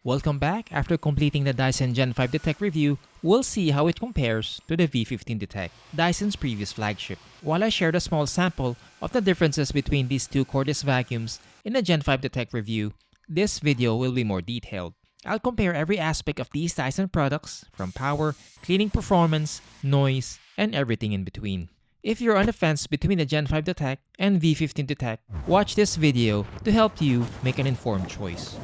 Welcome back. After completing the Dyson Gen 5 Detect review, we'll see how it compares to the V15 Detect, Dyson's previous flagship. While I shared a small sample of the differences between these two cordless vacuums in the Gen 5 Detect review, this video will be more detailed. I'll compare every aspect of these Dyson products, from power, cleaning performance, noise, and everything in between. If you're on the fence between the Gen 5 Detect and V15 Detect, watch this video to help you make an informed choice.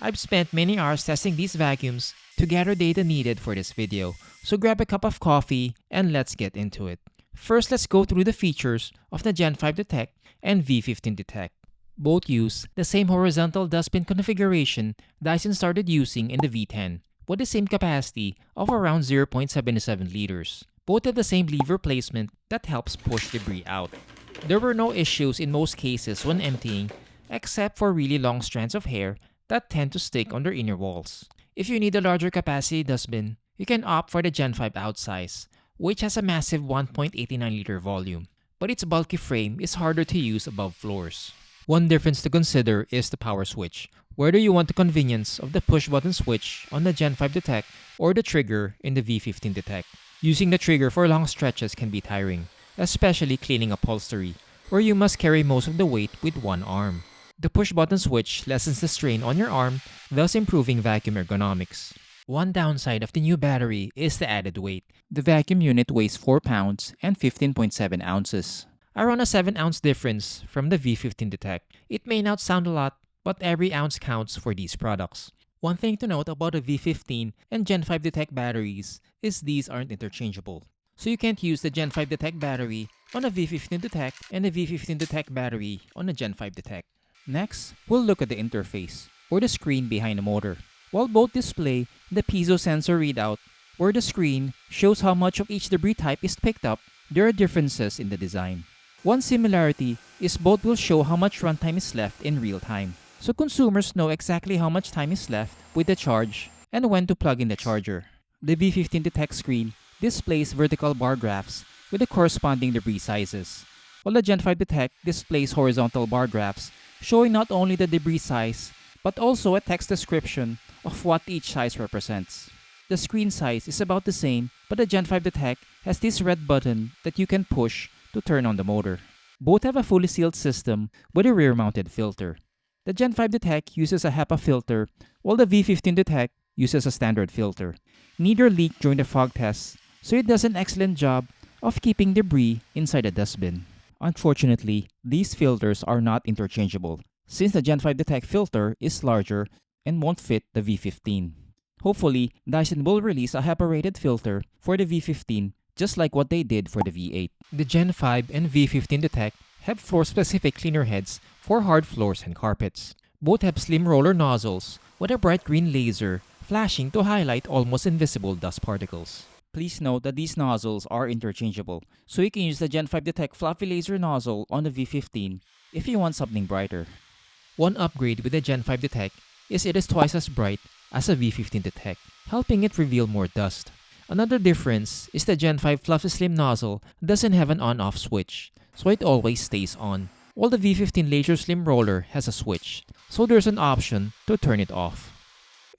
I've spent many hours testing these vacuums to gather data needed for this video, so grab a cup of coffee and let's get into it. First, let's go through the features of the Gen 5 Detect and V15 Detect. Both use the same horizontal dustbin configuration Dyson started using in the V10, with the same capacity of around 0.77 liters. Both have the same lever placement that helps push debris out. There were no issues in most cases when emptying, except for really long strands of hair that tend to stick on their inner walls. If you need a larger capacity dustbin, you can opt for the Gen 5 outsize, which has a massive 1.89 liter volume, but its bulky frame is harder to use above floors. One difference to consider is the power switch, whether you want the convenience of the push-button switch on the Gen 5 Detect or the trigger in the V15 Detect. Using the trigger for long stretches can be tiring, especially cleaning upholstery, where you must carry most of the weight with one arm. The push-button switch lessens the strain on your arm, thus improving vacuum ergonomics. One downside of the new battery is the added weight. The vacuum unit weighs 4 pounds and 15.7 ounces. Around a 7-ounce difference from the V15 Detect. It may not sound a lot, but every ounce counts for these products. One thing to note about the V15 and Gen 5 Detect batteries is these aren't interchangeable. So you can't use the Gen 5 Detect battery on a V15 Detect and the V15 Detect battery on a Gen 5 Detect. Next, we'll look at the interface, or the screen behind the motor. While both display the piezo sensor readout, where the screen shows how much of each debris type is picked up, there are differences in the design. One similarity is both will show how much runtime is left in real time, so consumers know exactly how much time is left with the charge and when to plug in the charger. The V15 Detect screen displays vertical bar graphs with the corresponding debris sizes, while the Gen 5 Detect displays horizontal bar graphs showing not only the debris size, but also a text description of what each size represents. The screen size is about the same, but the Gen 5 Detect has this red button that you can push to turn on the motor. Both have a fully sealed system with a rear-mounted filter. The Gen 5 Detect uses a HEPA filter, while the V15 Detect uses a standard filter. Neither leaked during the fog tests, so it does an excellent job of keeping debris inside the dustbin. Unfortunately, these filters are not interchangeable, since the Gen 5 Detect filter is larger and won't fit the V15. Hopefully, Dyson will release a HEPA-rated filter for the V15 just like what they did for the V8. The Gen 5 and V15 Detect have floor-specific cleaner heads for hard floors and carpets. Both have slim roller nozzles with a bright green laser flashing to highlight almost invisible dust particles. Please note that these nozzles are interchangeable, so you can use the Gen 5 Detect fluffy laser nozzle on the V15 if you want something brighter. One upgrade with the Gen 5 Detect is it is twice as bright as a V15 Detect, helping it reveal more dust. Another difference is the Gen 5 fluffy slim nozzle doesn't have an on-off switch, so it always stays on, while the V15 laser slim roller has a switch, so there's an option to turn it off.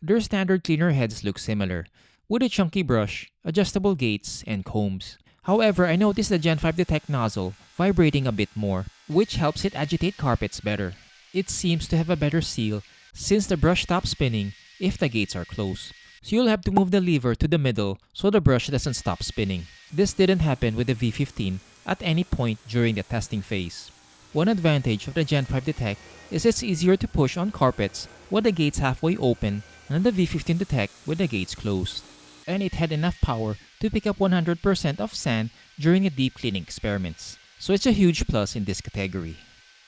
Their standard cleaner heads look similar, with a chunky brush, adjustable gates, and combs. However, I noticed the Gen 5 Detect nozzle vibrating a bit more, which helps it agitate carpets better. It seems to have a better seal since the brush stops spinning if the gates are closed, so you'll have to move the lever to the middle so the brush doesn't stop spinning. This didn't happen with the V15 at any point during the testing phase. One advantage of the Gen 5 Detect is it's easier to push on carpets with the gates halfway open than the V15 Detect with the gates closed. And it had enough power to pick up 100% of sand during the deep cleaning experiments, so it's a huge plus in this category.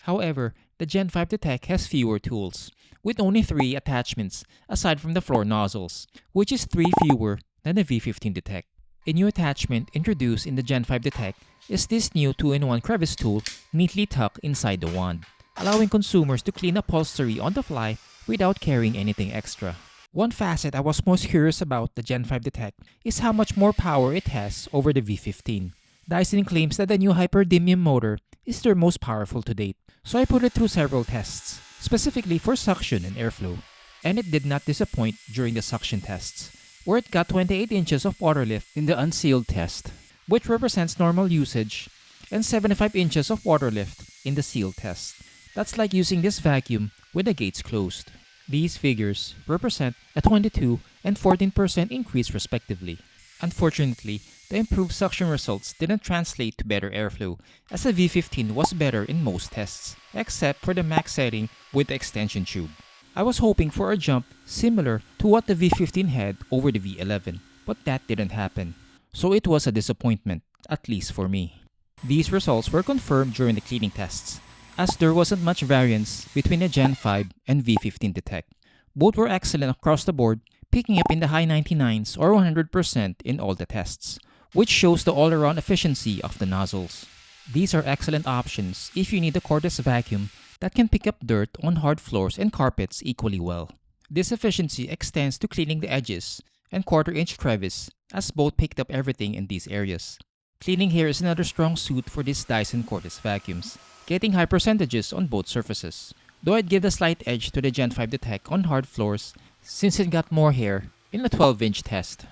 However, the Gen 5 Detect has fewer tools, with only 3 attachments aside from the floor nozzles, which is 3 fewer than the V15 Detect. A new attachment introduced in the Gen 5 Detect is this new 2-in-1 crevice tool neatly tucked inside the wand, allowing consumers to clean upholstery on the fly without carrying anything extra. One facet I was most curious about the Gen 5 Detect is how much more power it has over the V15. Dyson claims that the new hyperdymium motor is their most powerful to date, so I put it through several tests, specifically for suction and airflow. And it did not disappoint during the suction tests, where it got 28 inches of water lift in the unsealed test, which represents normal usage, and 75 inches of water lift in the sealed test. That's like using this vacuum with the gates closed. These figures represent a 22 and 14% increase respectively. Unfortunately, the improved suction results didn't translate to better airflow, as the V15 was better in most tests, except for the max setting with the extension tube. I was hoping for a jump similar to what the V15 had over the V11, but that didn't happen. So it was a disappointment, at least for me. These results were confirmed during the cleaning tests, as there wasn't much variance between the Gen 5 and V15 detect. Both were excellent across the board, picking up in the high 99s or 100% in all the tests, which shows the all-around efficiency of the nozzles. These are excellent options if you need a cordless vacuum that can pick up dirt on hard floors and carpets equally well. This efficiency extends to cleaning the edges and quarter-inch crevice, as both picked up everything in these areas. Cleaning hair is another strong suit for these Dyson cordless vacuums, getting high percentages on both surfaces, though I'd give the slight edge to the Gen 5 detect on hard floors since it got more hair in a 12-inch test.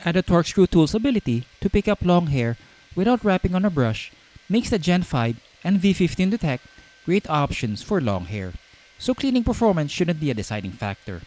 Added torque screw tool's ability to pick up long hair without wrapping on a brush makes the Gen 5 and V15 detect great options for long hair, so cleaning performance shouldn't be a deciding factor.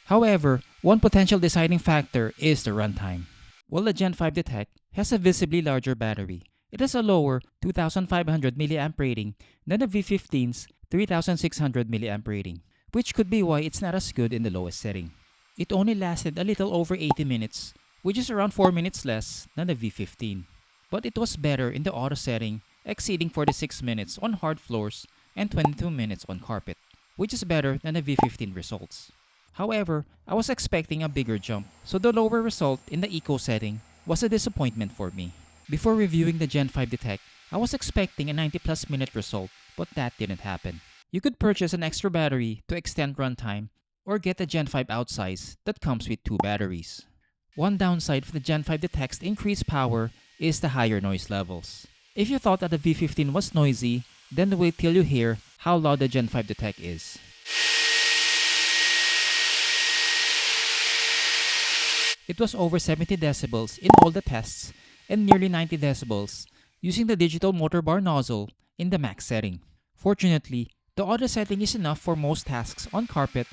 However, one potential deciding factor is the runtime. While the Gen 5 detect has a visibly larger battery, it has a lower 2500 mAh rating than the V15's 3600 mAh rating, which could be why it's not as good in the lowest setting. It only lasted a little over 80 minutes, which is around 4 minutes less than the V15. But it was better in the auto setting, exceeding 46 minutes on hard floors and 22 minutes on carpet, which is better than the V15 results. However, I was expecting a bigger jump, so the lower result in the eco setting was a disappointment for me. Before reviewing the Gen 5 detect, I was expecting a 90+ minute result, but that didn't happen. You could purchase an extra battery to extend runtime, or get the Gen 5 outsize that comes with 2 batteries. One downside for the Gen 5 detect's increased power is the higher noise levels. If you thought that the V15 was noisy, then wait till you hear how loud the Gen 5 detect is. It was over 70 decibels in all the tests and nearly 90 decibels using the digital motor bar nozzle in the max setting. Fortunately, the auto setting is enough for most tasks on carpet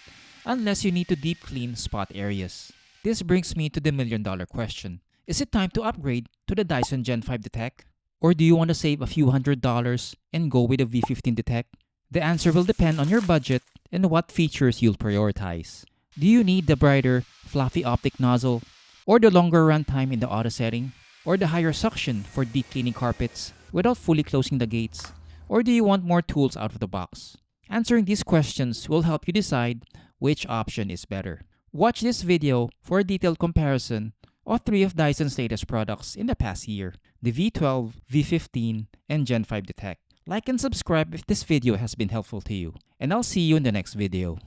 unless you need to deep clean spot areas. This brings me to the million-dollar question. Is it time to upgrade to the Dyson Gen 5 detect? Or do you want to save a few $100s and go with the V15 detect? The answer will depend on your budget and what features you'll prioritize. Do you need the brighter, fluffy optic nozzle? Or the longer runtime in the auto setting? Or the higher suction for deep cleaning carpets without fully closing the gates? Or do you want more tools out of the box? Answering these questions will help you decide which option is better. Watch this video for a detailed comparison of 3 of Dyson's latest products in the past year, the V12, V15, and Gen 5 detect. Like and subscribe if this video has been helpful to you, and I'll see you in the next video.